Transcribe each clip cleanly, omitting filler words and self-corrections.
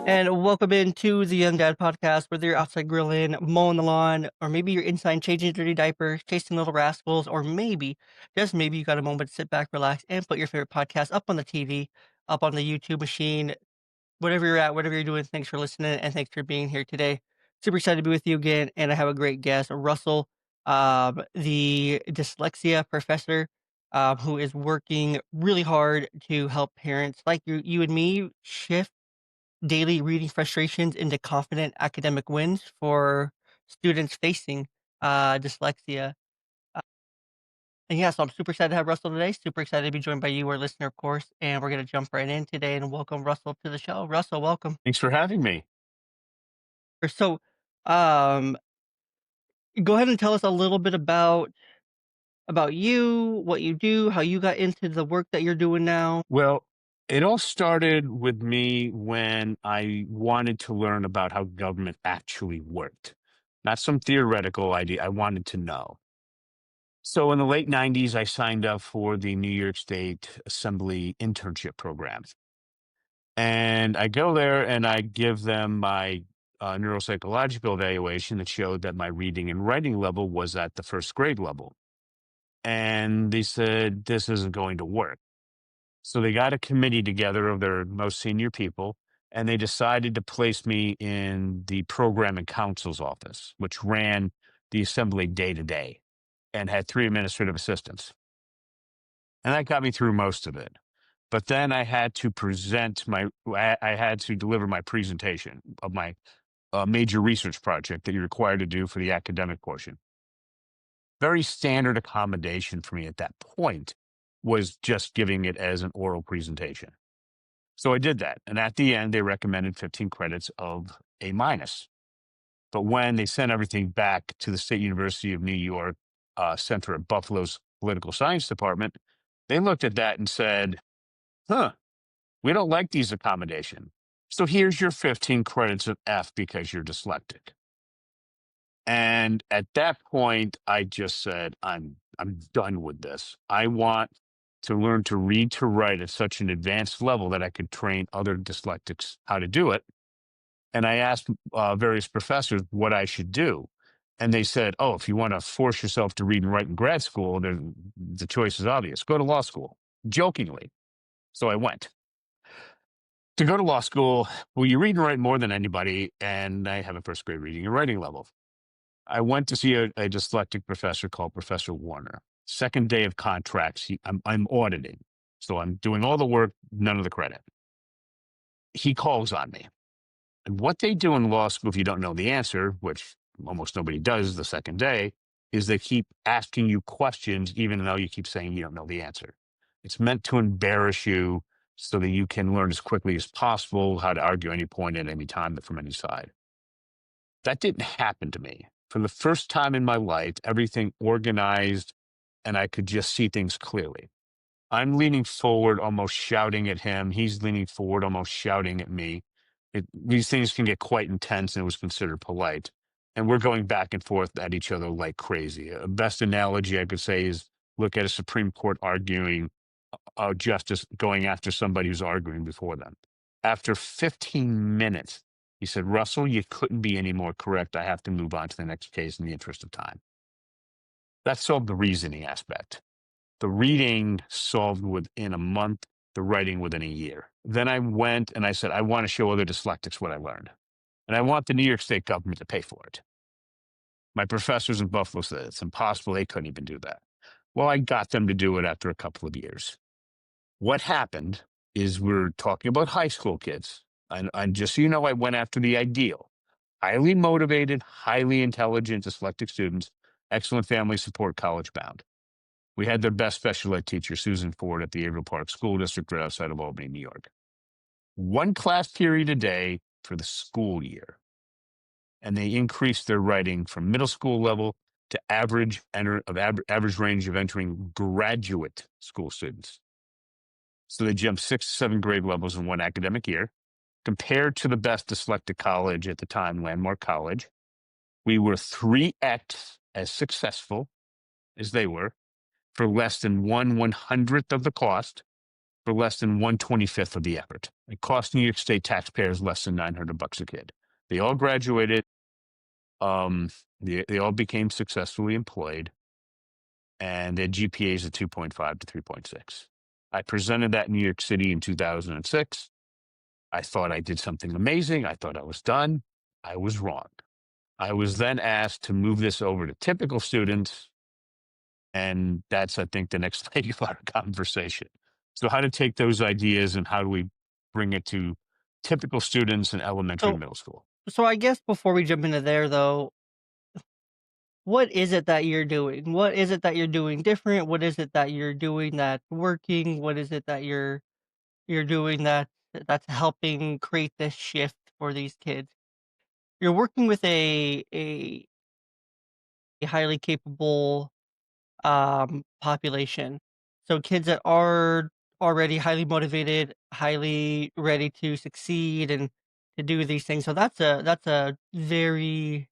And welcome into the Young Dad Podcast, whether you're outside grilling, mowing the lawn, or maybe you're inside changing dirty diapers, chasing little rascals, or maybe, just maybe you got a moment to sit back, relax, and put your favorite podcast up on the TV, up on the YouTube machine, whatever you're at, whatever you're doing. Thanks for listening, and thanks for being here today. Super excited to be with you again, and I have a great guest, Russell, the dyslexia professor, who is working really hard to help parents like you and me shift daily reading frustrations into confident academic wins for students facing dyslexia. Uh, and yeah, so I'm super excited to have Russell today. Super excited to be joined by you, our listener, of course. And we're going to jump right in today and welcome Russell to the show. Russell, welcome. Thanks for having me. So, um, go ahead and tell us a little bit about you, what you do, how you got into the work that you're doing now. Well, it all started with me when I wanted to learn about how government actually worked, not some theoretical idea. I wanted to know. So in the late 90s, I signed up for the New York State Assembly internship program. And I go there and I give them my neuropsychological evaluation that showed that my reading and writing level was at the first grade level. And they said, this isn't going to work. So they got a committee together of their most senior people, and they decided to place me in the program and counsel's office, which ran the assembly day to day and had 3 administrative assistants. And that got me through most of it. But then I had to I had to deliver my presentation of my major research project that you're required to do for the academic portion. Very standard accommodation for me at that point was just giving it as an oral presentation. So I did that. And at the end, they recommended 15 credits of A minus. But when they sent everything back to the State University of New York Center at Buffalo's political science department, they looked at that and said, we don't like these accommodations. So here's your 15 credits of F because you're dyslexic. And at that point, I just said, I'm done with this. I want to learn to read to write at such an advanced level that I could train other dyslexics how to do it. And I asked various professors what I should do. And they said, oh, if you want to force yourself to read and write in grad school, then the choice is obvious. Go to law school, jokingly. So I went. To go to law school, well, you read and write more than anybody, and I have a first grade reading and writing level. I went to see a dyslexic professor called Professor Warner. Second day of contracts, I'm auditing. So I'm doing all the work, none of the credit. He calls on me. And what they do in law school, if you don't know the answer, which almost nobody does the second day, is they keep asking you questions, even though you keep saying you don't know the answer. It's meant to embarrass you so that you can learn as quickly as possible how to argue any point at any time from any side. That didn't happen to me. For the first time in my life, everything organized and I could just see things clearly. I'm leaning forward, almost shouting at him. He's leaning forward, almost shouting at me. These things can get quite intense, and it was considered polite. And we're going back and forth at each other like crazy. A best analogy I could say is look at a Supreme Court arguing justice going after somebody who's arguing before them. After 15 minutes, he said, Russell, you couldn't be any more correct. I have to move on to the next case in the interest of time. That solved the reasoning aspect. The reading solved within a month, the writing within a year. Then I went and I said, I want to show other dyslexics what I learned. And I want the New York State government to pay for it. My professors in Buffalo said it's impossible. They couldn't even do that. Well, I got them to do it after a couple of years. What happened is we're talking about high school kids. And just so you know, I went after the ideal. Highly motivated, highly intelligent dyslexic students, excellent family support, college bound. We had their best special ed teacher, Susan Ford, at the Averill Park School District right outside of Albany, New York. One class period a day for the school year. And they increased their writing from middle school level to average range of entering graduate school students. So they jumped 6 to 7 grade levels in one academic year. Compared to the best dyslexic college at the time, Landmark College, we were 3x as successful as they were for less than 1/100th of the cost. for less than 1/25th of the effort. It cost New York State taxpayers less than $900 a kid. They all graduated. Um, they all became successfully employed, and their GPAs are 2.5 to 3.6. I presented that in New York City in 2006. I thought I did something amazing. I thought I was done. I was wrong. I was then asked to move this over to typical students, and that's, I think, the next leg of our conversation. So, how to take those ideas and how do we bring it to typical students in elementary and So middle school? so I guess before we jump into there though, what is it that you're doing? What is it that you're doing different? What is it that you're doing that's working? What is it that you're doing that's helping create this shift for these kids? You're working with a highly capable population. So kids that are already highly motivated, highly ready to succeed and to do these things. So that's a very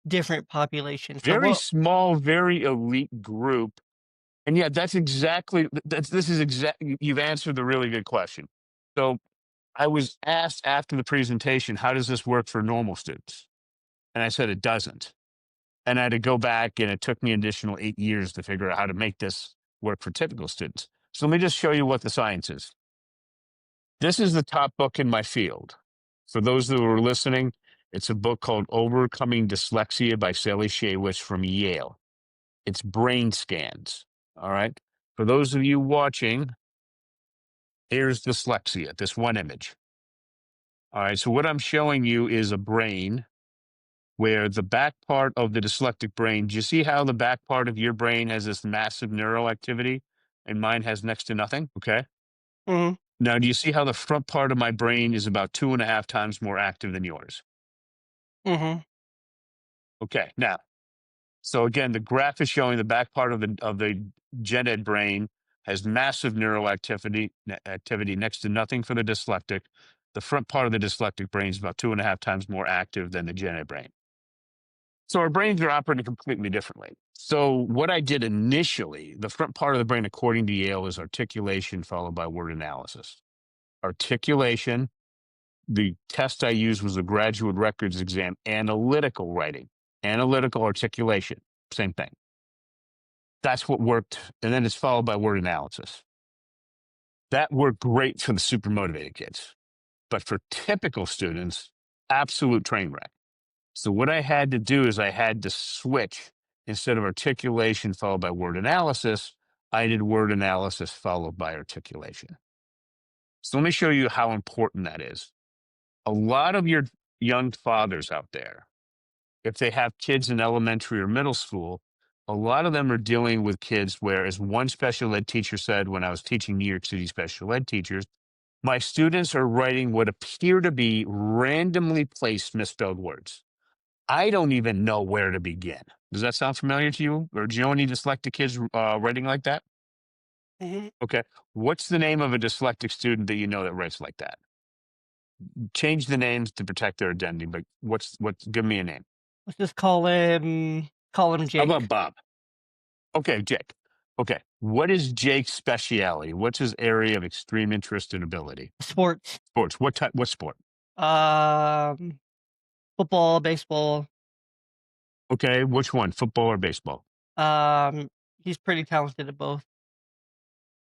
different population. So Very what small, very elite group. And yeah, that's exactly, this is exactly, you've answered the really good question. So, I was asked after the presentation, how does this work for normal students? And I said, it doesn't. And I had to go back, and it took me an additional 8 years to figure out how to make this work for typical students. So let me just show you what the science is. This is the top book in my field. For those who are listening, it's a book called Overcoming Dyslexia by Sally Shaywitz from Yale. It's brain scans. All right. For those of you watching, here's dyslexia, this one image. All right. So what I'm showing you is a brain where the back part of the dyslexic brain, do you see how the back part of your brain has this massive neural activity and mine has next to nothing? Okay. Mhm, Now, do you see how the front part of my brain is about 2.5 times more active than yours? mhm, Okay. Now, so again, the graph is showing the back part of the gen ed brain has massive neural activity next to nothing for the dyslexic. The front part of the dyslexic brain is about 2.5 times more active than the gen ed brain. So our brains are operating completely differently. So what I did initially, the front part of the brain, according to Yale, is articulation followed by word analysis. Articulation, the test I used was a graduate records exam, analytical writing, analytical articulation, same thing. That's what worked. And then it's followed by word analysis. That worked great for the super motivated kids. But for typical students, absolute train wreck. So what I had to do is I had to switch. Instead of articulation followed by word analysis, I did word analysis followed by articulation. So let me show you how important that is. A lot of your young fathers out there, if they have kids in elementary or middle school, a lot of them are dealing with kids where, as one special ed teacher said when I was teaching New York City special ed teachers, my students are writing what appear to be randomly placed misspelled words. I don't even know where to begin. Does that sound familiar to you? Or do you know any dyslexic kids writing like that? mhm. Okay. What's the name of a dyslexic student that you know that writes like that? Change the names to protect their identity, but give me a name. Let's just call him How Jake. about Bob? Okay, Jake. Okay. What is Jake's speciality? What's his area of extreme interest and ability? Sports. Sports. What type? What sport? Um, Football, baseball. Okay. Which one? Football or baseball? Um, he's pretty talented at both.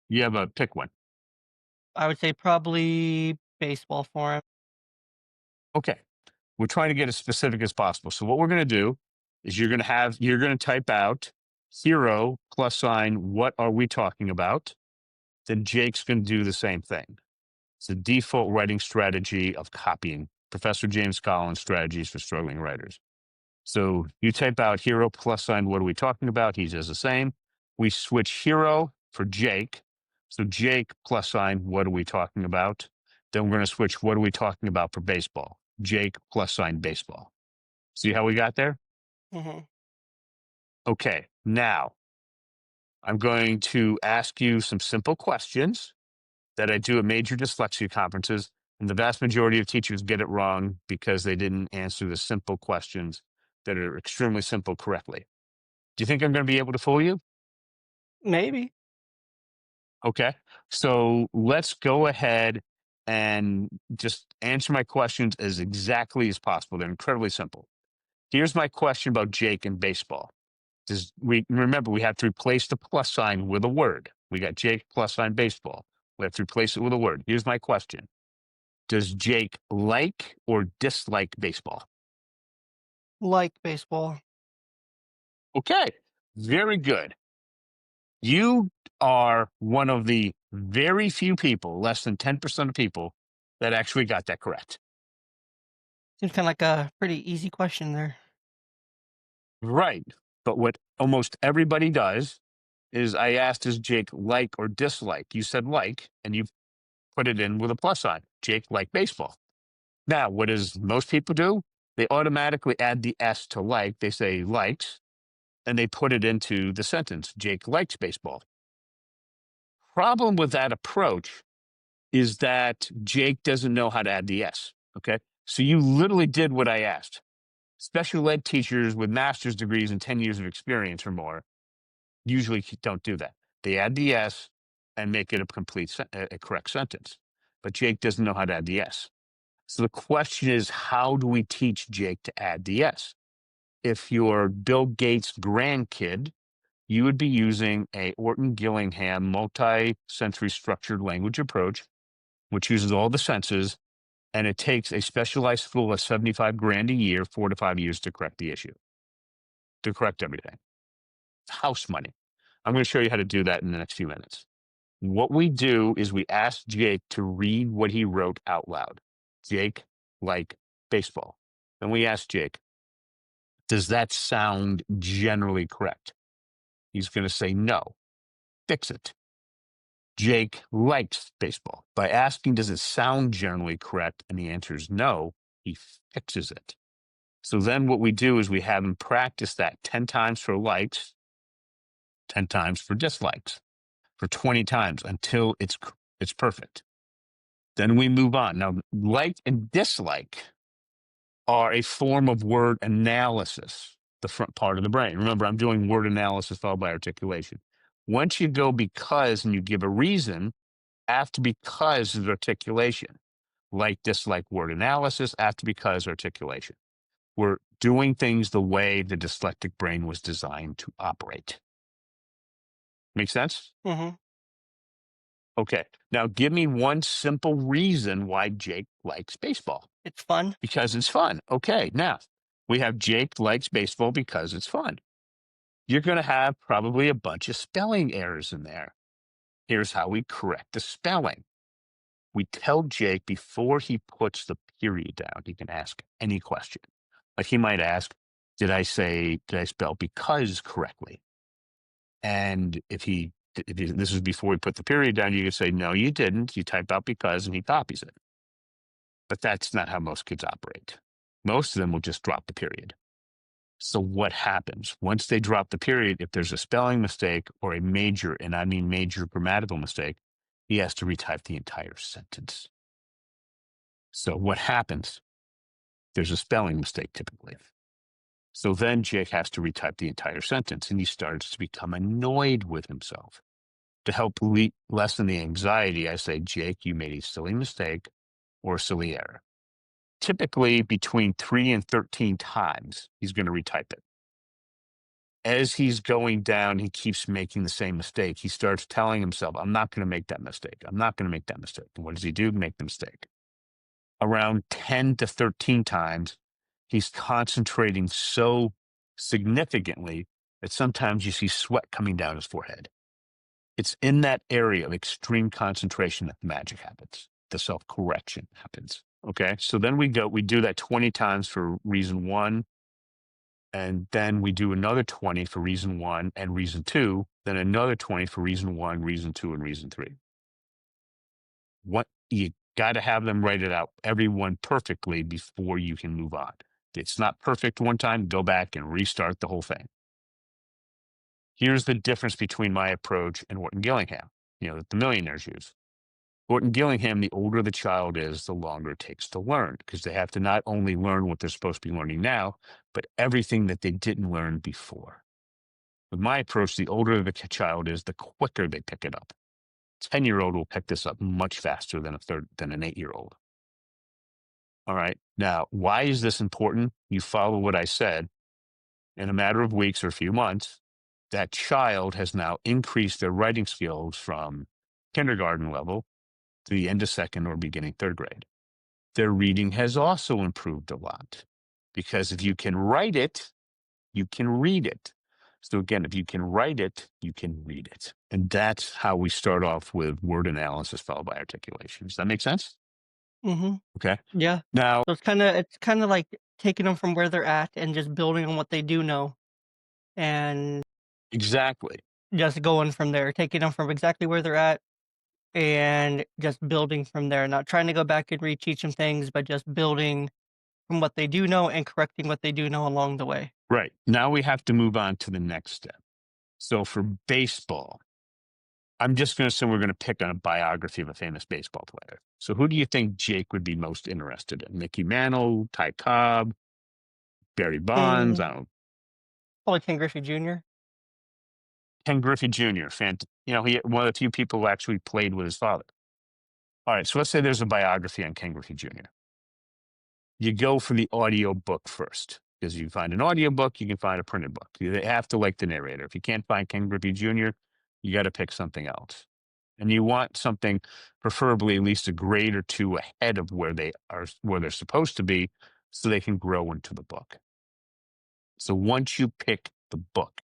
You have a pick one. I would say probably baseball for him. Okay. We're trying to get as specific as possible. So what we're going to do is you're going to type out hero plus sign. What are we talking about? Then Jake's going to do the same thing. It's the default writing strategy of copying. Professor James Collins' strategies for struggling writers. So you type out hero plus sign. What are we talking about? He does the same. We switch hero for Jake. So Jake plus sign. What are we talking about? Then we're going to switch. What are we talking about for baseball? Jake plus sign baseball. See how we got there? Mhm. Okay. Now I'm going to ask you some simple questions that I do at major dyslexia conferences. And the vast majority of teachers get it wrong because they didn't answer the simple questions that are extremely simple correctly. Do you think I'm going to be able to fool you? Maybe. Okay. So let's go ahead and just answer my questions as exactly as possible. They're incredibly simple. Here's my question about Jake and baseball. Does we remember we have to replace the plus sign with a word. We got Jake plus sign baseball. We have to replace it with a word. Here's my question. Does Jake like or dislike baseball? Like baseball. Okay. Very good. You are one of the very few people, less than 10% of people, that actually got that correct. Seems kinda like a pretty easy question there. Right. But what almost everybody does is I asked, does Jake like or dislike? You said like, and you put it in with a plus sign. Jake like baseball. Now, what does most people do? They automatically add the S to like. They say likes, and they put it into the sentence. Jake likes baseball. Problem with that approach is that Jake doesn't know how to add the S. Okay. So you literally did what I asked. Special ed teachers with master's degrees and 10 years of experience or more usually don't do that. They add the S and make it a a correct sentence. But Jake doesn't know how to add the S. So the question is, how do we teach Jake to add the S? If you're Bill Gates' grandkid, you would be using a Orton Gillingham multi-sensory structured language approach, which uses all the senses, and it takes a specialized school of 75 grand a year, 4 to 5 years to correct the issue, to correct everything. It's house money. I'm going to show you how to do that in the next few minutes. What we do is we ask Jake to read what he wrote out loud. Jake, like baseball. And we ask Jake, does that sound generally correct? He's going to say no. Fix it. Jake likes baseball. By asking, does it sound generally correct? And the answer is no, he fixes it. So then what we do is we have him practice that 10 times for likes, 10 times for dislikes, for 20 times until it's perfect. Then we move on. Now, like and dislike are a form of word analysis, the front part of the brain. Remember, I'm doing word analysis followed by articulation. Once you go because and you give a reason, after because is articulation. Like, dislike, word analysis, after because, articulation. We're doing things the way the dyslexic brain was designed to operate. Make sense? Mhm. Okay. Now, give me one simple reason why Jake likes baseball. It's fun. Because it's fun. Okay. Now, we have Jake likes baseball because it's fun. You're going to have probably a bunch of spelling errors in there. Here's how we correct the spelling. We tell Jake before he puts the period down, he can ask any question. Like he might ask, did I spell because correctly? And this is before we put the period down, you could say, no, you didn't. You type out because and he copies it. But that's not how most kids operate. Most of them will just drop the period. So what happens once they drop the period? If there's a spelling mistake or a major, and I mean major grammatical mistake, he has to retype the entire sentence. So what happens? There's a spelling mistake typically. So then Jake has to retype the entire sentence and he starts to become annoyed with himself. To help lessen the anxiety, I say, Jake, you made a silly mistake or a silly error. Typically between 3 and 13 times, he's going to retype it. As he's going down, he keeps making the same mistake. He starts telling himself, I'm not going to make that mistake. I'm not going to make that mistake. And what does he do? Make the mistake. Around 10 to 13 times, he's concentrating so significantly that sometimes you see sweat coming down his forehead. It's in that area of extreme concentration that the magic happens, the self-correction happens. Okay. So then we do that 20 times for reason one. And then we do another 20 for reason one and reason two, then another 20 for reason one, reason two, and reason three. What you got to have them write it out, everyone perfectly before you can move on. If it's not perfect one time, go back and restart the whole thing. Here's the difference between my approach and Orton Gillingham, that the millionaires use. Orton Gillingham, the older the child is, the longer it takes to learn because they have to not only learn what they're supposed to be learning now, but everything that they didn't learn before. With my approach, the older the child is, the quicker they pick it up. 10-year-old will pick this up much faster than an 8-year-old. All right. Now, why is this important? You follow what I said. In a matter of weeks or a few months, that child has now increased their writing skills from kindergarten level to the end of second or beginning third grade. Their reading has also improved a lot because if you can write it, you can read it. So again, if you can write it, you can read it. And that's how we start off with word analysis followed by articulation. Does that make sense? Mhm. Okay. Yeah. Now, So it's kinda like taking them from where they're at and just building on what they do know, and exactly. just going from there, taking them from exactly where they're at and just building from there, not trying to go back and reteach them things, but just building from what they do know and correcting what they do know along the way. Right. Now we have to move on to the next step. So for baseball, I'm just going to assume we're going to pick on a biography of a famous baseball player. So who do you think Jake would be most interested in? Mickey Mantle, Ty Cobb, Barry Bonds? I Mm, don't know. Probably Ken Griffey Jr. Ken Griffey Jr. He one of the few people who actually played with his father. All right, so let's say there's a biography on Ken Griffey Jr. You go for the audio book first because you find an audio book, you can find a printed book. You have to like the narrator. If you can't find Ken Griffey Jr., you got to pick something else. And you want something preferably at least a grade or two ahead of where they're supposed to be so they can grow into the book. So once you pick the book,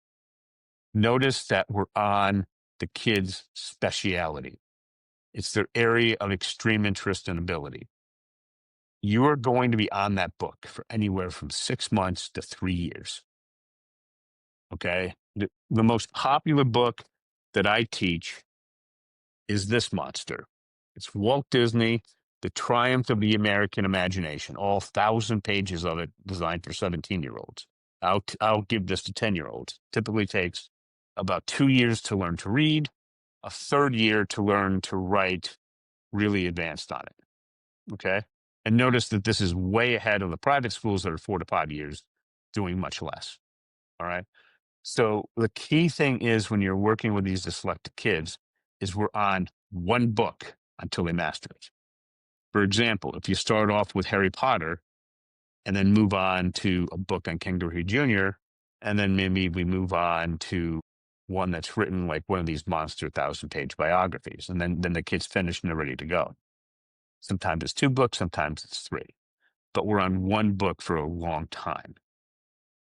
notice that we're on the kid's speciality. It's their area of extreme interest and ability. You are going to be on that book for anywhere from 6 months to 3 years. Okay. The most popular book that I teach is this monster. It's Walt Disney, The Triumph of the American Imagination, all 1,000 pages of it designed for 17-year-olds. I'll give this to 10-year-olds. Typically takes about 2 years to learn to read, a third year to learn to write really advanced on it. Okay. And notice that this is way ahead of the private schools that are 4 to 5 years doing much less. All right. So the key thing is when you're working with these dyslexic kids is we're on one book until they master it. For example, if you start off with Harry Potter and then move on to a book on Ken Griffey Jr., and then maybe we move on to one that's written like one of these monster 1,000-page biographies, and then the kid's finished and they're ready to go. Sometimes it's 2 books, sometimes it's 3, but we're on one book for a long time.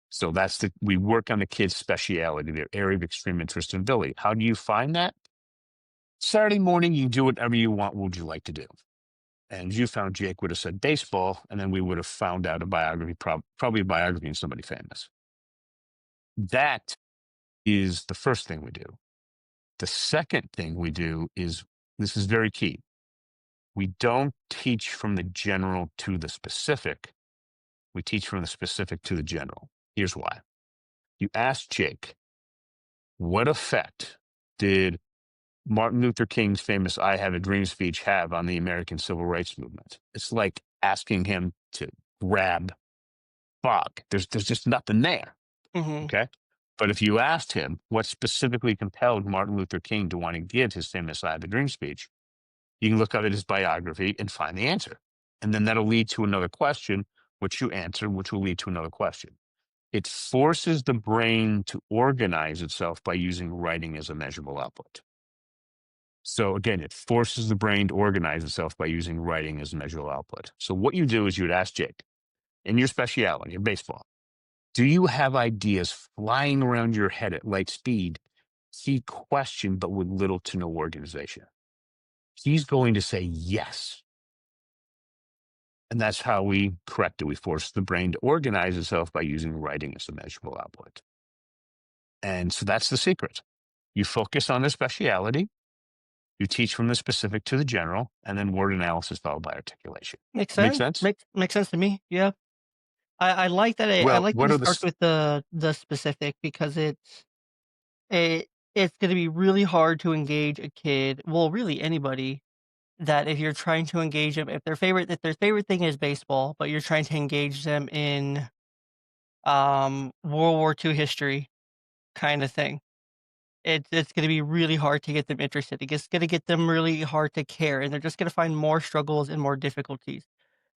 So we work on the kid's speciality, their area of extreme interest and ability. How do you find that? Saturday morning, you do whatever you want. What would you like to do? And you found Jake would have said baseball, and then we would have found out a biography, probably a biography of somebody famous. That is the first thing we do. The second thing we do is, this is very key. We don't teach from the general to the specific. We teach from the specific to the general. Here's why. You ask Jake, what effect did Martin Luther King's famous I Have a Dream speech have on the American Civil Rights Movement? It's like asking him to grab fog. There's just nothing there. Mhm. Okay. But if you asked him what specifically compelled Martin Luther King to want to give his famous I Have a Dream speech, you can look up at his biography and find the answer. And then that'll lead to another question, which you answer, which will lead to another question. It forces the brain to organize itself by using writing as a measurable output. So again, it forces the brain to organize itself by using writing as a measurable output. So what you do is you would ask Jake, in your speciality, in baseball, do you have ideas flying around your head at light speed? Key question, but with little to no organization. He's going to say yes. And that's how we correct it. We force the brain to organize itself by using writing as a measurable output. And so that's the secret. You focus on the speciality, you teach from the specific to the general, and then word analysis followed by articulation. Makes Make sense. sense? Makes sense to me. Yeah. I like that I Well, like that what it are the starts with the specific because it's gonna be really hard to engage a kid, well, really anybody, that if you're trying to engage them, if their favorite thing is baseball, but you're trying to engage them in, World War II history kinda thing. it's gonna be really hard to get them interested. It's gonna get them really hard to care, and they're just gonna find more struggles and more difficulties.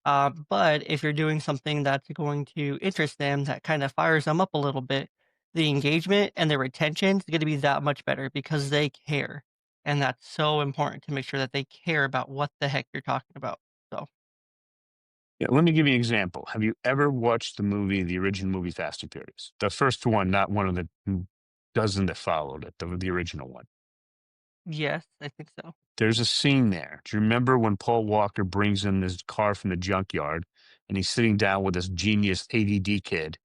But if you're doing something that's going to interest them, that kind of fires them up a little bit, the engagement and the retention is going to be that much better because they care. And that's so important to make sure that they care about what the heck you're talking about. So, Yeah, let me give you an example. Have you ever watched the original movie Fast and Furious? The first one, not one of the dozen that followed it, the original one. yes, I think so. There's a scene there. Do you remember when Paul Walker brings in this car from the junkyard and he's sitting down with this genius ADD kid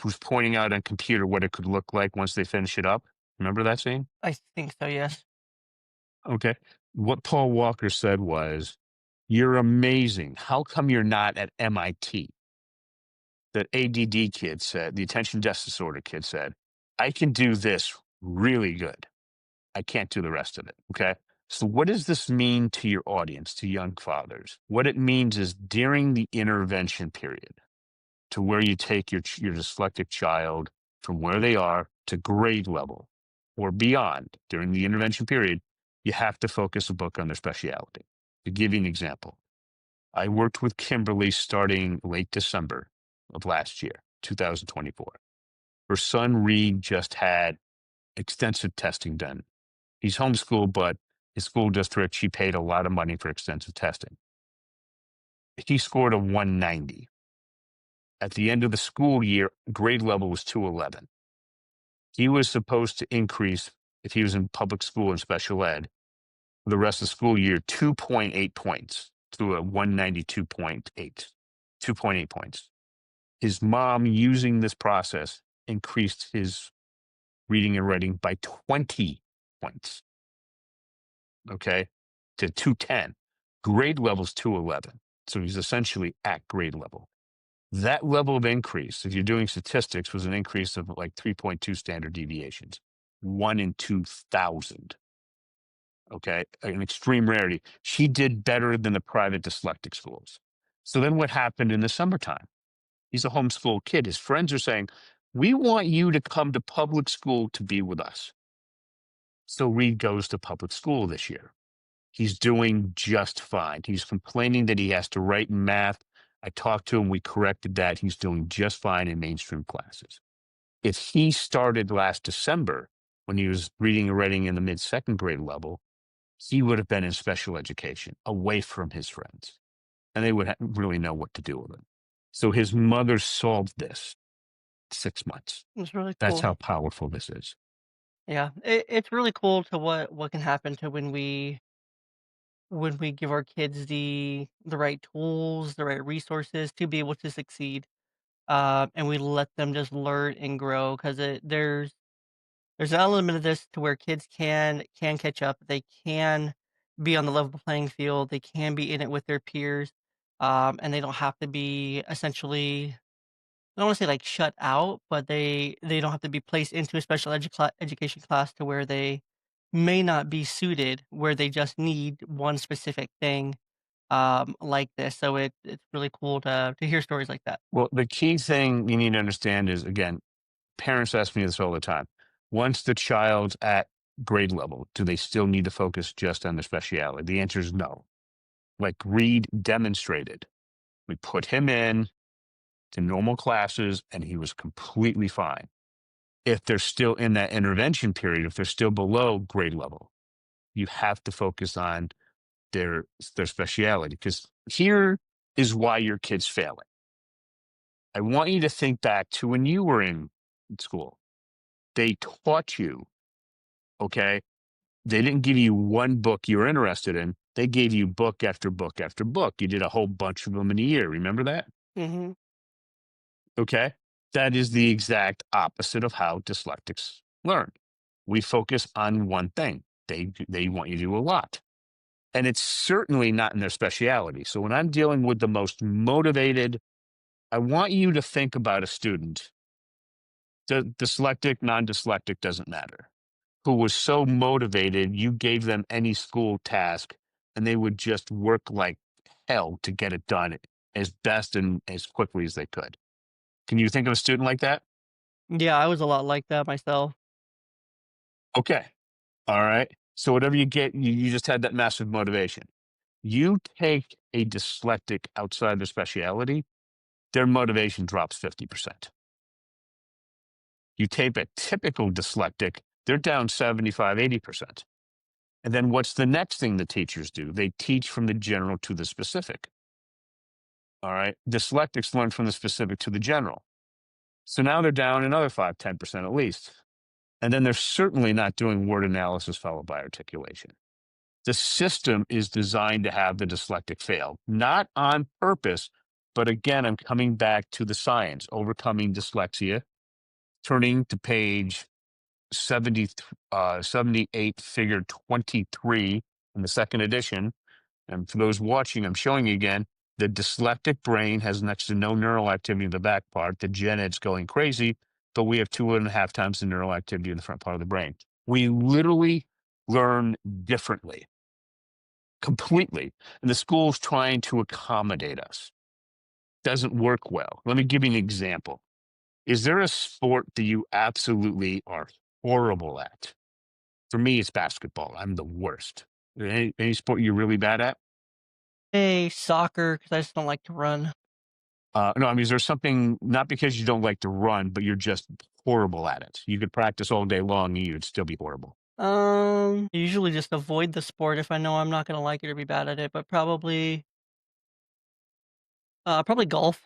who's pointing out on computer what it could look like once they finish it up? Remember that scene? I think so, yes. Okay. What Paul Walker said was, "You're amazing. How come you're not at MIT?" That ADD kid said, the attention deficit disorder kid said, "I can do this really good. I can't do the rest of it." Okay. So, what does this mean to your audience, to young fathers? What it means is during the intervention period, to where you take your dyslexic child from where they are to grade level or beyond during the intervention period, you have to focus a book on their speciality. To give you an example, I worked with Kimberly starting late December of last year, 2024. Her son Reed just had extensive testing done. He's homeschooled, but his school district, she paid a lot of money for extensive testing. He scored a 190. At the end of the school year, grade level was 211. He was supposed to increase, if he was in public school and special ed, for the rest of the school year, 2.8 points to a 192.8, 2.8 points. His mom, using this process, increased his reading and writing by 20 points, okay, to 210. Grade level's 211. So he's essentially at grade level. That level of increase, if you're doing statistics, was an increase of like 3.2 standard deviations, 1 in 2,000. Okay, an extreme rarity. She did better than the private dyslexic schools. So then what happened in the summertime? He's a homeschool kid. His friends are saying, "We want you to come to public school to be with us." So Reed goes to public school this year. He's doing just fine. He's complaining that he has to write in math. I talked to him. We corrected that. He's doing just fine in mainstream classes. If he started last December when he was reading and writing in the mid second grade level, he would have been in special education away from his friends and they would really know what to do with him. So his mother solved this 6 months. It's really That's cool. how powerful this is. Yeah, it's really cool to what can happen to when we give our kids the right tools, the right resources to be able to succeed, and we let them just learn and grow because there's an element of this to where kids can catch up. They can be on the level playing field. They can be in it with their peers, and they don't have to be essentially. I don't want to say like shut out, but they don't have to be placed into a special education class to where they may not be suited, where they just need one specific thing like this. So it's really cool to hear stories like that. Well, the key thing you need to understand is, again, parents ask me this all the time. Once the child's at grade level, do they still need to focus just on their speciality? The answer is no. Like Reed demonstrated, we put him in to normal classes and he was completely fine. If they're still in that intervention period, if they're still below grade level, you have to focus on their speciality, because here is why your kid's failing. I want you to think back to when you were in school. They taught you, okay? They didn't give you one book you were interested in. They gave you book after book after book. You did a whole bunch of them in a year. Remember that? Hmm. Okay. That is the exact opposite of how dyslexics learn. We focus on one thing. They want you to do a lot. And it's certainly not in their speciality. So when I'm dealing with the most motivated, I want you to think about a student, dyslexic, non-dyslexic, doesn't matter, who was so motivated, you gave them any school task and they would just work like hell to get it done as best and as quickly as they could. Can you think of a student like that? Yeah, I was a lot like that myself. Okay. All right. So whatever you get, you just had that massive motivation. You take a dyslexic outside their speciality, their motivation drops 50%. You take a typical dyslexic, they're down 75, 80%. And then what's the next thing the teachers do? They teach from the general to the specific. All right. Dyslexics learn from the specific to the general. So now they're down another 5, 10% at least. And then they're certainly not doing word analysis followed by articulation. The system is designed to have the dyslexic fail, not on purpose, but again, I'm coming back to the science, overcoming dyslexia, turning to page 70, 78, figure 23 in the second edition. And for those watching, I'm showing you again, the dyslexic brain has next to no neural activity in the back part. The gen ed's going crazy, but we have 2.5 times the neural activity in the front part of the brain. We literally learn differently, completely. And the school's trying to accommodate us. Doesn't work well. Let me give you an example. Is there a sport that you absolutely are horrible at? For me, it's basketball. I'm the worst. Any sport you're really bad at? Hey, soccer, because I just don't like to run. No, I mean, is there something, not because you don't like to run, but you're just horrible at it? You could practice all day long and you'd still be horrible. Usually just avoid the sport if I know I'm not gonna like it or be bad at it, but probably golf.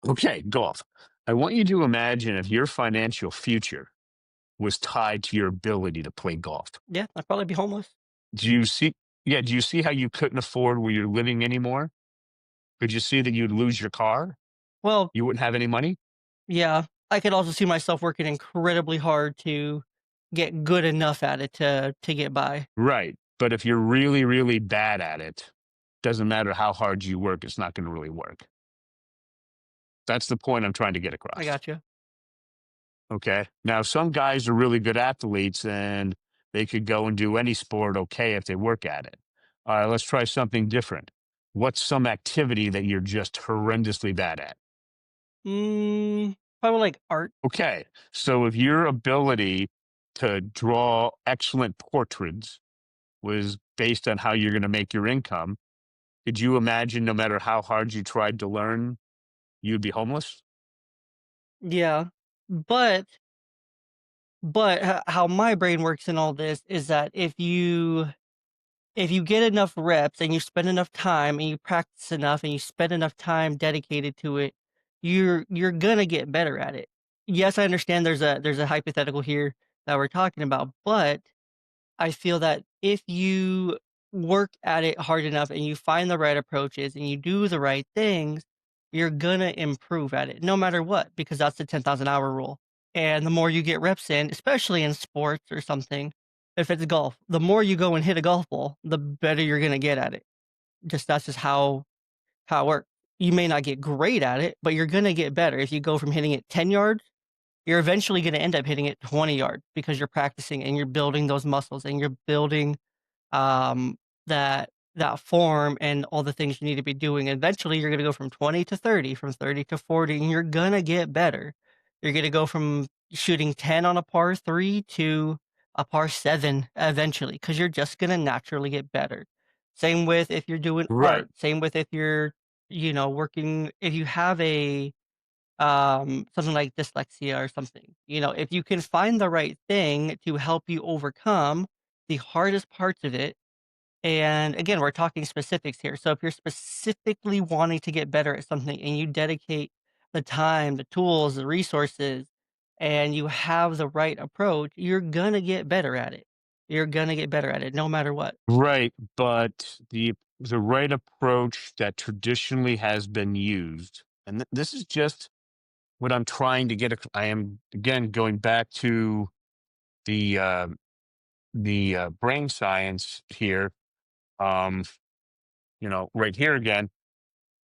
Okay, golf. I want you to imagine if your financial future was tied to your ability to play golf. Yeah, I'd probably be homeless. Do you see? Yeah, do you see how you couldn't afford where you're living anymore? Could you see that you'd lose your car? Well, You wouldn't have any money? yeah, I could also see myself working incredibly hard to get good enough at it to get by. Right. But if you're really, really bad at it, doesn't matter how hard you work, it's not going to really work. That's the point I'm trying to get I across. gotcha. Okay. Now, some guys are really good athletes and they could go and do any sport okay if they work at it. All right, let's try something different. What's some activity that you're just horrendously bad at? Probably like art. Okay. So if your ability to draw excellent portraits was based on how you're going to make your income, could you imagine no matter how hard you tried to learn, you'd be homeless? Yeah, but how my brain works in all this is that if you get enough reps and you spend enough time and you practice enough and you spend enough time dedicated to it, you're gonna get better at it. Yes, I understand there's a hypothetical here that we're talking about, but I feel that if you work at it hard enough and you find the right approaches and you do the right things, you're gonna improve at it no matter what, because that's the 10,000 hour rule. And the more you get reps in, especially in sports or something, if it's golf, the more you go and hit a golf ball, the better you're gonna get at it. Just that's just how it works. You may not get great at it, but you're gonna get better. If you go from hitting it 10 yards, you're eventually gonna end up hitting it 20 yards because you're practicing and you're building those muscles and you're building um, that form and all the things you need to be doing. Eventually, you're gonna go from 20 to 30, from 30 to 40, and you're gonna get better. You're gonna go from shooting 10 on a par 3 to a par 7 eventually, because 'cause you're just gonna naturally get better. Same with if you're doing Right. art, same with if you're, working if you have something like dyslexia or something, if you can find the right thing to help you overcome the hardest parts of it, and again, we're talking specifics here. So if you're specifically wanting to get better at something and you dedicate the time, the tools, the resources, and you have the right approach, you're gonna get better at it. You're gonna get better at it no matter what. Right. But the right approach that traditionally has been used, and this is just what I'm trying to get. I am again going back to the uh, the brain science here. Um, right here again.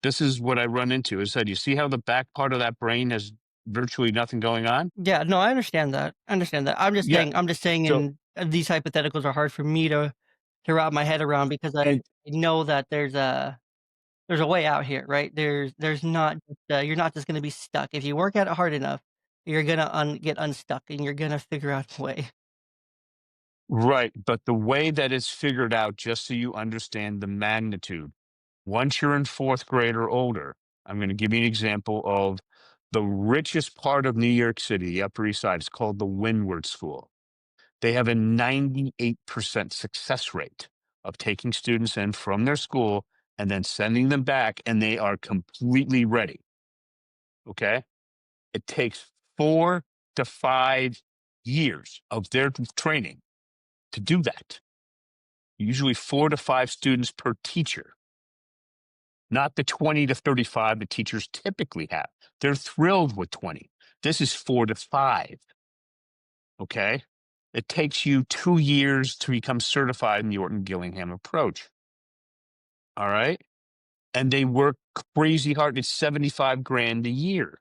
This is what I run into. Is that you see how the back part of that brain has virtually nothing going on? Yeah, no, I understand that. I understand that. Yeah. I'm just saying So in these hypotheticals are hard for me to wrap my head around because I and know that there's a way out here, right? There's not just, you're not just gonna be stuck. If you work at it hard enough, you're gonna get unstuck and you're gonna figure out a way. Right, but the way that it's figured out, just so you understand the magnitude, once you're in 4th grade or older, I'm gonna give you an example of the richest part of New York City, the Upper East Side. It's called the Windward School. They have a 98% success rate of taking students in from their school and then sending them back, and they are completely ready, okay? It takes 4 to 5 years of their training to do that. Usually 4 to 5 students per teacher, not the 20 to 35 the teachers typically have. They're thrilled with 20. This is 4 to 5, okay? It takes you 2 years to become certified in the Orton-Gillingham approach, all right? And they work crazy hard. It's 75 grand a year.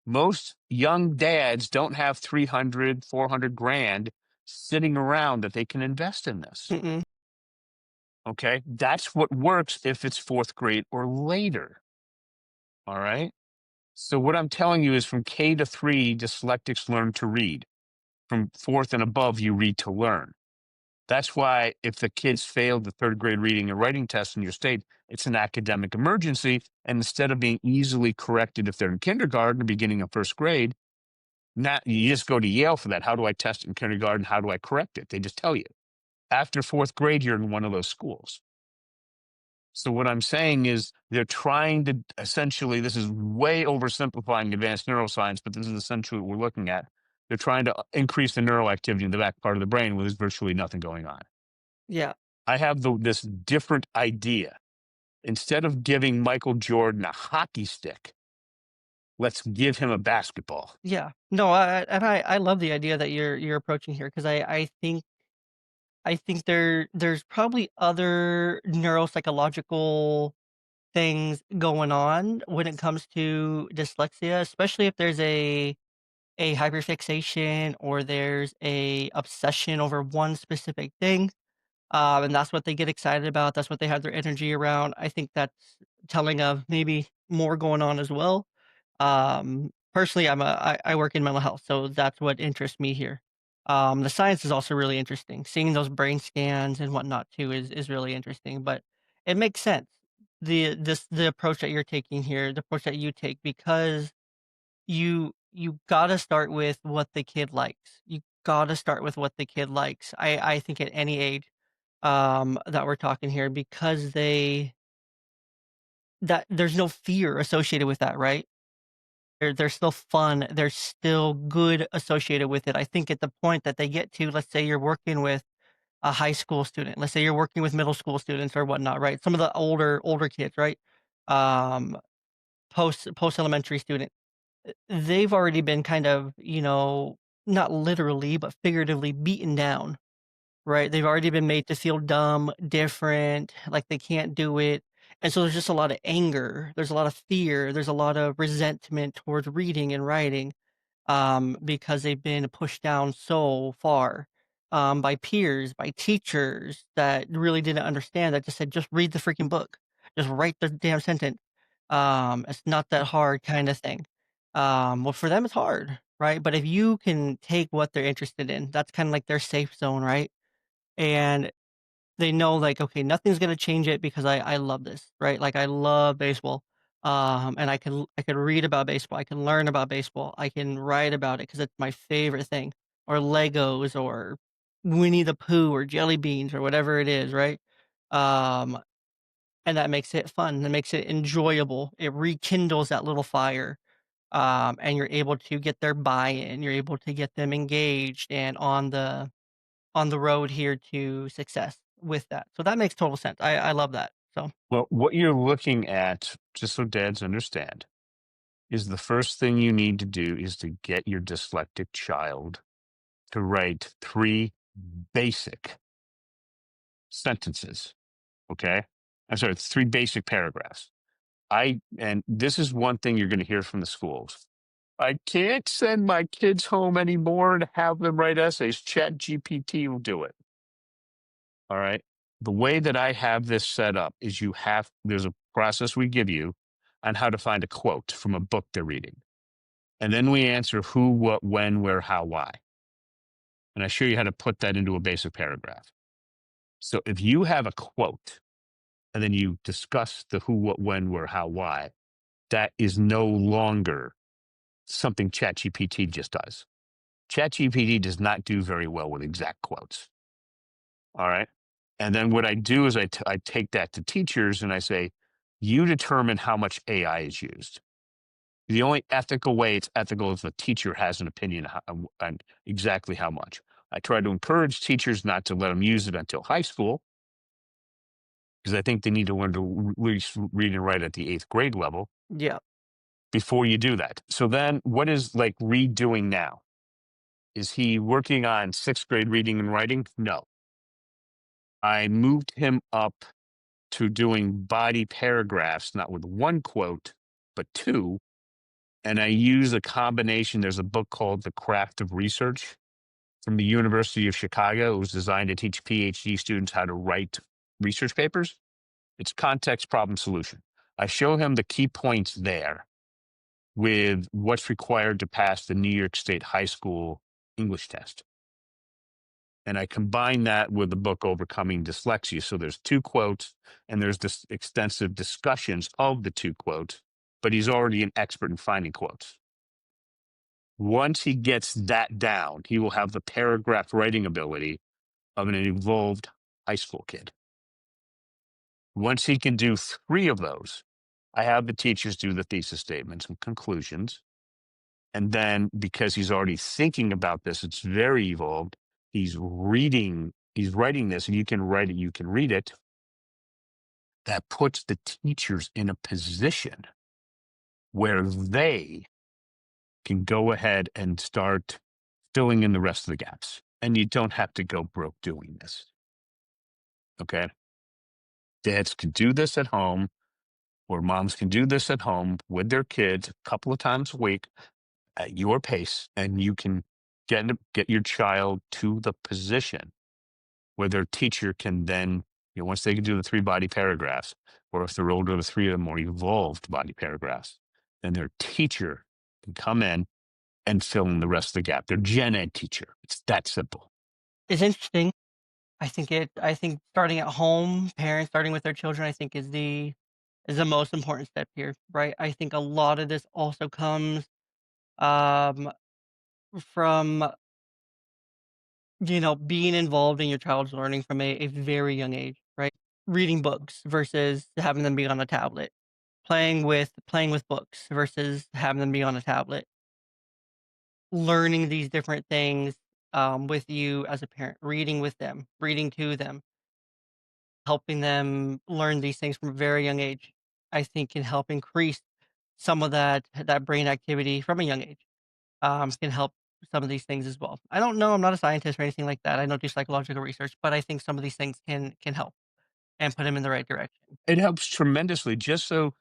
Most young dads don't have 300, 400 grand sitting around that they can invest in this. Mm-mm. Okay. That's what works if it's 4th grade or later. All right. So, what I'm telling you is from K to 3, dyslexics learn to read. From 4th and above, you read to learn. That's why if the kids failed the 3rd grade reading and writing test in your state, it's an academic emergency. And instead of being easily corrected if they're in kindergarten or beginning of 1st grade, not you just go to Yale for that. How do I test in kindergarten? How do I correct it? They just tell you. After 4th grade, you're in one of those schools. So what I'm saying is they're trying to essentially, this is way oversimplifying advanced neuroscience, but this is essentially what we're looking at. They're trying to increase the neural activity in the back part of the brain where there's virtually nothing going on. Yeah. I have this different idea. Instead of giving Michael Jordan a hockey stick, let's give him a basketball. Yeah. No, I love the idea that you're approaching here, because I think there's probably other neuropsychological things going on when it comes to dyslexia, especially if there's a hyperfixation or there's a obsession over one specific thing. And that's what they get excited about. That's what they have their energy around. I think that's telling of maybe more going on as well. Personally, I work in mental health, so that's what interests me here. The science is also really interesting. Seeing those brain scans and whatnot too is really interesting. But it makes sense, the approach that you're taking here, the approach that you take, because you gotta start with what the kid likes. You gotta start with what the kid likes. I think at any age, that we're talking here, because that there's no fear associated with that, right? There's still fun, there's still good associated with it. I think at the point that they get to, let's say you're working with a high school student, let's say you're working with middle school students or whatnot, right? Some of the older kids, right? Um, post elementary student, they've already been kind of, not literally, but figuratively beaten down. Right, they've already been made to feel dumb, different, like they can't do it, and so there's just a lot of anger, there's a lot of fear, there's a lot of resentment towards reading and writing, because they've been pushed down so far, by peers, by teachers that really didn't understand, that just said, "Just read the freaking book. Just write the damn sentence. It's not that hard," kinda thing. Well, for them, it's hard, right? But if you can take what they're interested in, that's kinda like their safe zone, right? And they know, like, okay, nothing's gonna change it because I love this, right? Like, I love baseball, and I can read about baseball, I can learn about baseball, I can write about it because it's my favorite thing, or Legos, or Winnie the Pooh, or jelly beans, or whatever it is, right? Um, and that makes it fun, that makes it enjoyable, it rekindles that little fire, and you're able to get their buy-in, you're able to get them engaged and on the road here to success with that. So that makes total sense. I love that. So Well, what you're looking at, just so dads understand, is the first thing you need to do is to get your dyslexic child to write 3 basic sentences. Okay. I'm sorry, it's 3 basic paragraphs. And this is one thing you're going to hear from the schools. I can't send my kids home anymore and have them write essays. Chat GPT will do it. All right. The way that I have this set up is there's a process we give you on how to find a quote from a book they're reading. And then we answer who, what, when, where, how, why. and I show you how to put that into a basic paragraph. So if you have a quote and then you discuss the who, what, when, where, how, why, that is no longer something ChatGPT just does. ChatGPT does not do very well with exact quotes. All right. And then what I do is I take that to teachers and I say, you determine how much AI is used. The only ethical way it's ethical is the teacher has an opinion on exactly how much. I try to encourage teachers not to let them use it until high school because I think they need to learn to read and write at the 8th grade level Yeah. before you do that. So then what is like Reed doing now? Is he working on 6th grade reading and writing? No. I moved him up to doing body paragraphs, not with one quote, but two. And I use a combination. There's a book called The Craft of Research from the University of Chicago. It was designed to teach PhD students how to write research papers. It's context problem solution. I show him the key points there with what's required to pass the New York State high school English test. And I combine that with the book Overcoming Dyslexia. So there's two quotes and there's this extensive discussions of the two quotes, but he's already an expert in finding quotes. Once he gets that down, he will have the paragraph writing ability of an evolved high school kid. Once he can do three of those, I have the teachers do the thesis statements and conclusions. And then because he's already thinking about this, it's very evolved. He's writing this, and you can write it, you can read it. That puts the teachers in a position where they can go ahead and start filling in the rest of the gaps. And you don't have to go broke doing this. Okay. Dads can do this at home, or moms can do this at home with their kids a couple of times a week at your pace, and you can get your child to the position where their teacher can then, once they can do the three body paragraphs, or if they're older, the three of the more evolved body paragraphs, then their teacher can come in and fill in the rest of the gap. Their gen ed teacher. It's that simple. It's interesting. I think starting at home, parents starting with their children, I think is the most important step here, right? I think a lot of this also comes um from being involved in your child's learning from a very young age, right? Reading books versus having them be on a tablet. Playing with books versus having them be on a tablet. Learning these different things with you as a parent, reading with them, reading to them, helping them learn these things from a very young age, I think can help increase some of that brain activity from a young age. Can help some of these things as well. I don't know. I'm not a scientist or anything like that. I don't do psychological research, but I think some of these things can help and put him in the right direction. It helps tremendously. Just so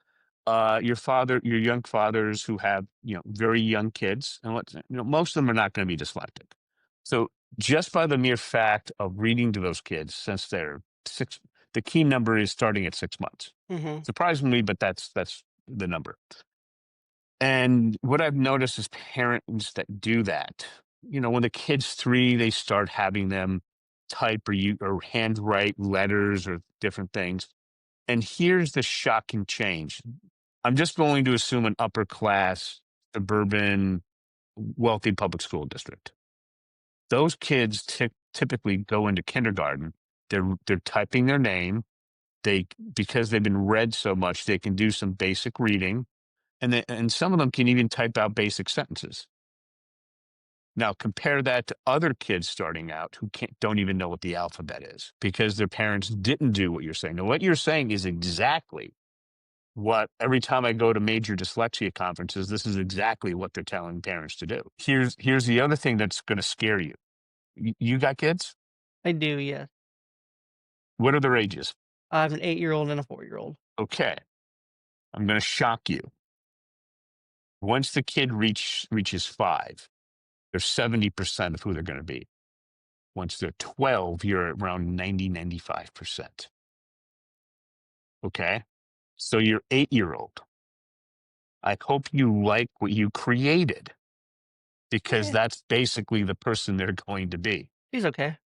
your young fathers who have very young kids, and most of them are not going to be dyslexic. So just by the mere fact of reading to those kids, since they're six, the key number is starting at 6 months. Hmm. Surprisingly, but that's the number. And what I've noticed is parents that do that, when the kid's 3, they start having them type or handwrite letters or different things. And here's the shocking change. I'm just going to assume an upper class, suburban, wealthy public school district. Those kids typically go into kindergarten. They're typing their name. Because they've been read so much, they can do some basic reading, and some of them can even type out basic sentences. Now compare that to other kids starting out who don't even know what the alphabet is because their parents didn't do what you're saying. Now, what you're saying is exactly what every time I go to major dyslexia conferences, this is exactly what they're telling parents to do. Here's the other thing that's going to scare you. You got kids? I do, yes. What are their ages? I have an 8-year-old and a 4-year-old. Okay, I'm going to shock you. Once the kid reaches 5, they're 70% of who they're going to be. Once they're 12, you're around 95%. Okay, so your 8-year-old. I hope you like what you created. because Eh, that's basically the person they're going to be. she's okay.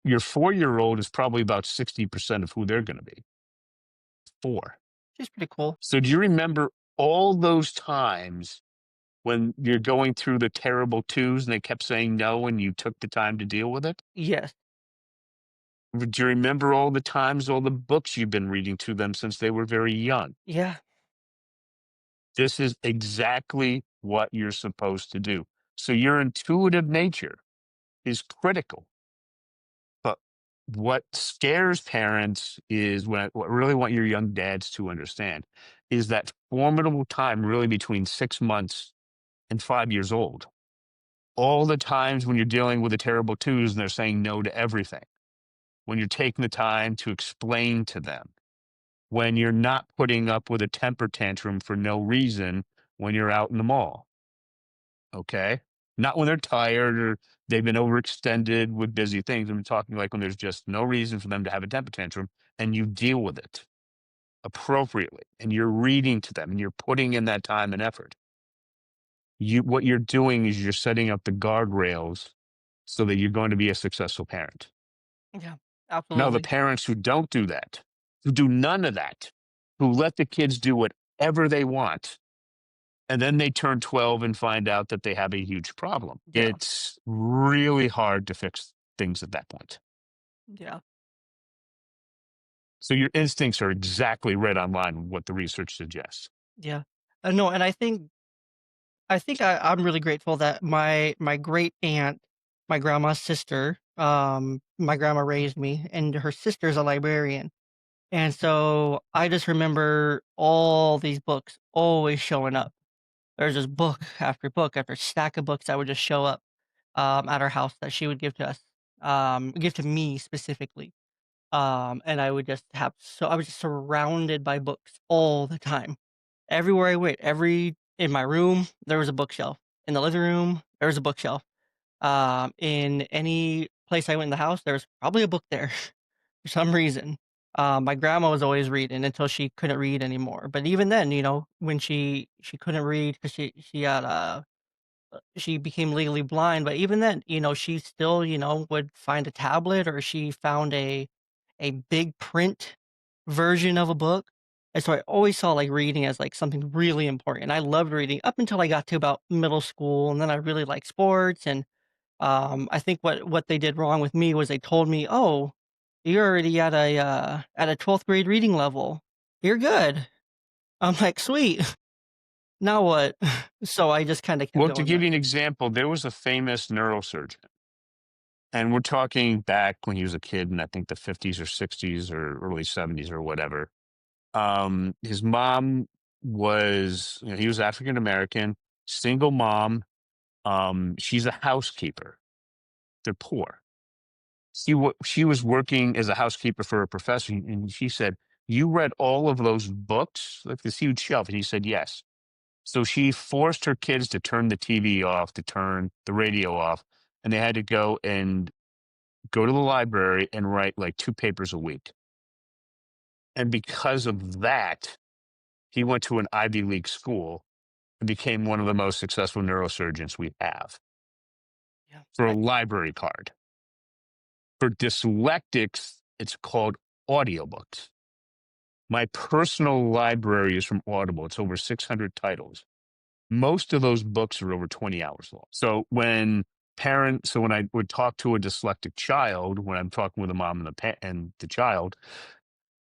Your 4-year-old is probably about 60% of who they're going to be. 4. She's pretty cool. So do you remember all those times when you're going through the terrible twos and they kept saying no and you took the time to deal with it? Yes. Do you remember all the times, all the books you've been reading to them since they were very young? Yeah. This is exactly what you're supposed to do. So your intuitive nature is critical. But what scares parents is what I really want your young dads to understand is that formidable time really between 6 months and 5 years old. All the times when you're dealing with the terrible twos and they're saying no to everything, when you're taking the time to explain to them, when you're not putting up with a temper tantrum for no reason when you're out in the mall. Okay. Not when they're tired or they've been overextended with busy things. I'm talking like when there's just no reason for them to have a temper tantrum and you deal with it appropriately and you're reading to them and you're putting in that time and effort. What you're doing is you're setting up the guardrails so that you're going to be a successful parent. Yeah. Now, the Absolutely. parents who don't do that, who do none of that, who let the kids do whatever they want, and then they turn 12 and find out that they have a huge problem. Yeah. It's really hard to fix things at that point. Yeah. So your instincts are exactly right on line with what the research suggests. Yeah. No, and I'm really grateful that my great aunt, my grandma's sister, my grandma raised me, and her sister's a librarian. And so I just remember all these books always showing up. There's just book after stack of books that would just show up at our house that she would give to us, give to me specifically. And I was just surrounded by books all the time. Everywhere I went, every in my room, there was a bookshelf. In the living room, there was a bookshelf. In any place I went in the house, there was probably a book there for some reason. My grandma was always reading until she couldn't read anymore. But even then, when she couldn't read because she became legally blind. But even then, she still, would find a tablet or she found a big print version of a book. And so I always saw like reading as like something really important. I loved reading up until I got to about middle school, and then I really liked sports. And I think what they did wrong with me was they told me, "Oh, you're already at a 12th grade reading level. You're good." I'm like, "Sweet. Now what?" So I just kind of kept Well, to going give back. you an example, there was a famous neurosurgeon, and we're talking back when he was a kid in I think the 50s or 60s or early 70s or whatever. His mom he was African American, single mom. She's a housekeeper. They're poor. She was working as a housekeeper for a professor, and she said, "You read all of those books, like this huge shelf?" And he said, "Yes." So she forced her kids to turn the TV off, to turn the radio off, and they had to go to the library and write like 2 papers a week. And because of that, he went to an Ivy League school and became one of the most successful neurosurgeons we have Yeah. for a library card. For dyslexics, it's called audiobooks. My personal library is from Audible. It's over 600 titles. Most of those books are over 20 hours long. So when I would talk to a dyslexic child, when I'm talking with the mom and and the child,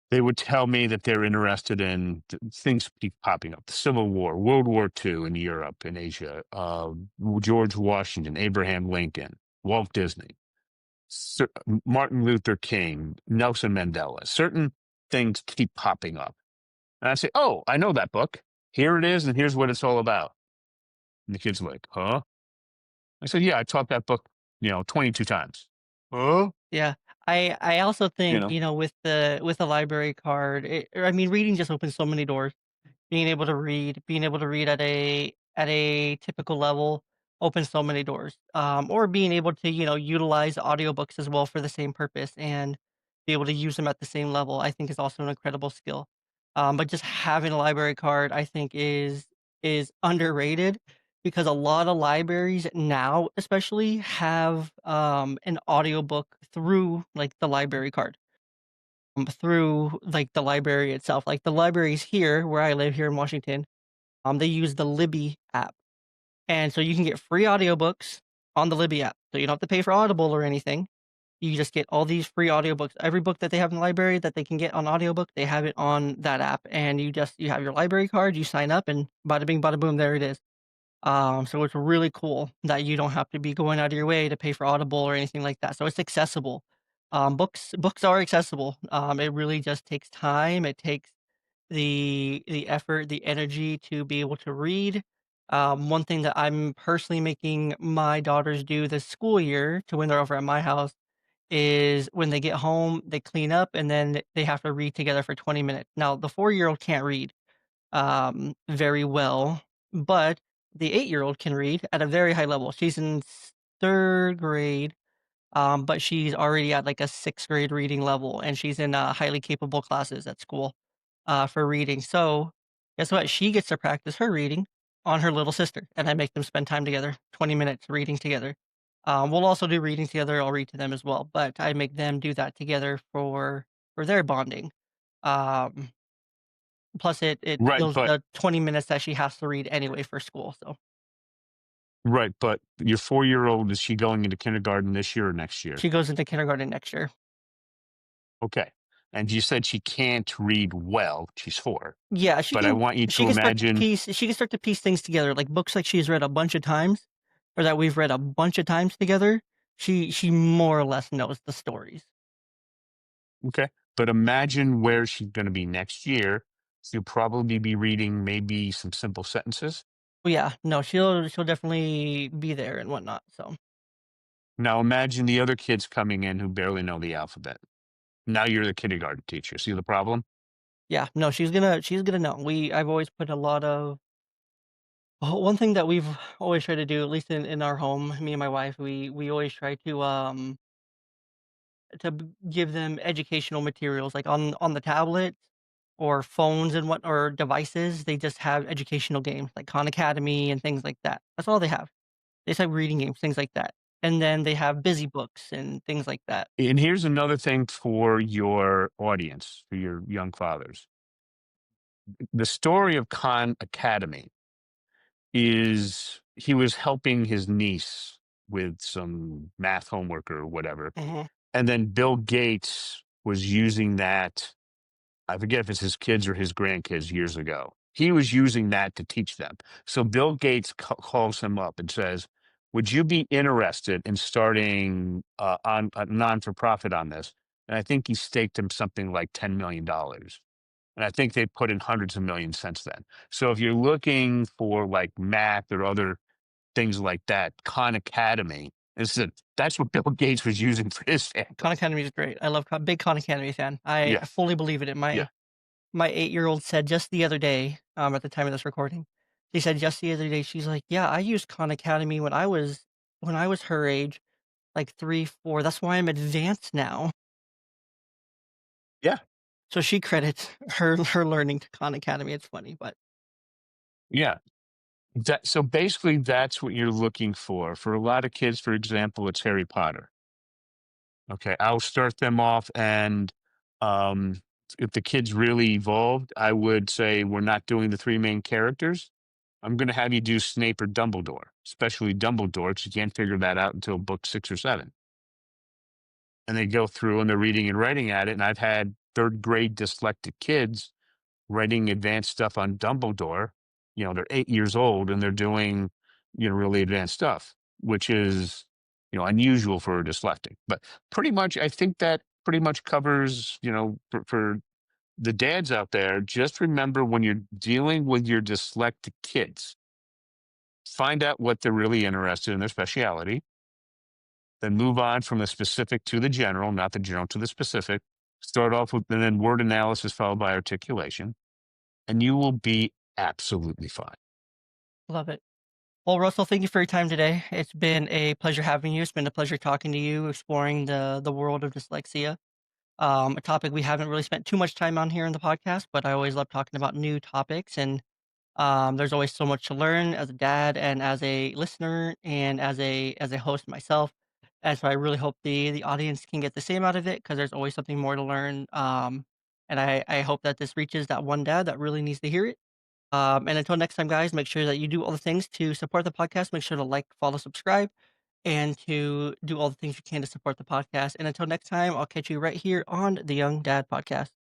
they would tell me that they're interested in things keep popping up: the Civil War, World War II in Europe and Asia, George Washington, Abraham Lincoln, Walt Disney, Martin Luther King, Nelson Mandela. Certain things keep popping up. And I say, "Oh, I know that book. Here it is, and here's what it's all about." And the kid's like, "Huh?" I said, "Yeah, I taught that book, 22 times." "Huh?" Yeah. I also You think, know? with the library card, I mean, reading just opens so many doors. Being able to read at a typical level opens so many doors. Or being able to, utilize audiobooks as well for the same purpose and be able to use them at the same level, I think is also an incredible skill. But just having a library card, I think is underrated because a lot of libraries now especially have, an audiobook through, like, the library card, through, like, the library itself. Like, the libraries here, where I live here in Washington, they use the Libby app, and so you can get free audiobooks on the Libby app, so you don't have to pay for Audible or anything. You just get all these free audiobooks. Every book that they have in the library that they can get on audiobook, they have it on that app, and you have your library card, you sign up, and bada bing, bada boom, there it is. So it's really cool that you don't have to be going out of your way to pay for Audible or anything like that. So it's accessible. Books are accessible. It really just takes time. It takes the effort, the energy to be able to read. One thing that I'm personally making my daughters do this school year to when they're over at my house is when they get home, they clean up and then they have to read together for 20 minutes. Now, the 4-year-old can't read very well, but the 8-year-old can read at a very high level. She's in 3rd grade, but she's already at like a 6th grade reading level, and she's in highly capable classes at school for reading. So, guess what? She gets to practice her reading on her little sister, and I make them spend time together, 20 minutes reading together. We'll also do reading together. I'll read to them as well, but I make them do that together for their bonding. Um, Plus it Right, fills but the 20 minutes that she has to read anyway for school, so right, but your 4-year-old, is she going into kindergarten this year or next year? she goes into kindergarten next year. Okay. And you said she can't read well. She's 4. Yeah, But I want you she to can start to imagine. piece things together, like books like she's read a bunch of times or that we've read a bunch of times together, she more or less knows the stories. Okay. But imagine where she's going to be next year. She'll probably be reading maybe some simple sentences. Well, yeah, no, she'll definitely be there and whatnot, so, Now imagine the other kids coming in who barely know the alphabet. Now you're the kindergarten teacher. See the problem? yeah, no, she's gonna know. I've always put a lot of one thing that we've always tried to do, at least in our home, me and my wife, we always try to give them educational materials, like, on the tablets or phones and what or devices, they just have educational games, like Khan Academy and things like that. That's all they have. They just have reading games, things like that. And then they have busy books and things like that. And here's another thing for your audience, for your young fathers. The story of Khan Academy is he was helping his niece with some math homework or whatever. Mhm. And then Bill Gates was using that. I forget if it's his kids or his grandkids years ago. He was using that to teach them. So Bill Gates calls him up and says, "Would you be interested in starting on a non for profit on this?" And I think he staked him something like $10 million. And I think they put in hundreds of millions since then. So if you're looking for like math or other things like that, Khan Academy that's what Bill Gates was using for his Khan family. Academy is great. I love big Khan Academy fan. I Yeah, fully believe it. yeah, My 8-year-old said just the other day, at the time of this recording, she said just the other day, she's like, "Yeah, I used Khan Academy when I was her age, like 3, 4. That's why I'm advanced now." yeah, So she credits her learning to Khan Academy. It's funny, but yeah. So basically, that's what you're looking for. For a lot of kids, for example, it's Harry Potter. Okay, I'll start them off, and um, if the kid's really evolved, I would say we're not doing the 3 main characters. I'm going to have you do Snape or Dumbledore, especially Dumbledore, because you can't figure that out until book 6 or 7. And they go through and they're reading and writing at it. And I've had 3rd grade dyslexic kids writing advanced stuff on Dumbledore. They're 8 years old and they're doing, really advanced stuff, which is, unusual for a dyslexic. But pretty much, I think that pretty much covers, for the dads out there, just remember when you're dealing with your dyslexic kids, find out what they're really interested in, their speciality, then move on from the specific to the general, not the general to the specific. Start off with, and then word analysis followed by articulation, and you will be absolutely fine. love it. Well, Russell, thank you for your time today. It's been a pleasure having you. It's been a pleasure talking to you, exploring the world of dyslexia. A topic we haven't really spent too much time on here in the podcast, but I always love talking about new topics and There's always so much to learn as a dad and as a listener and as a host myself. And so I really hope the audience can get the same out of it because there's always something more to learn. And I hope that this reaches that one dad that really needs to hear it. And until next time, guys, make sure that you do all the things to support the podcast. Make sure to like, follow, subscribe, and to do all the things you can to support the podcast. And until next time, I'll catch you right here on the Young Dad Podcast.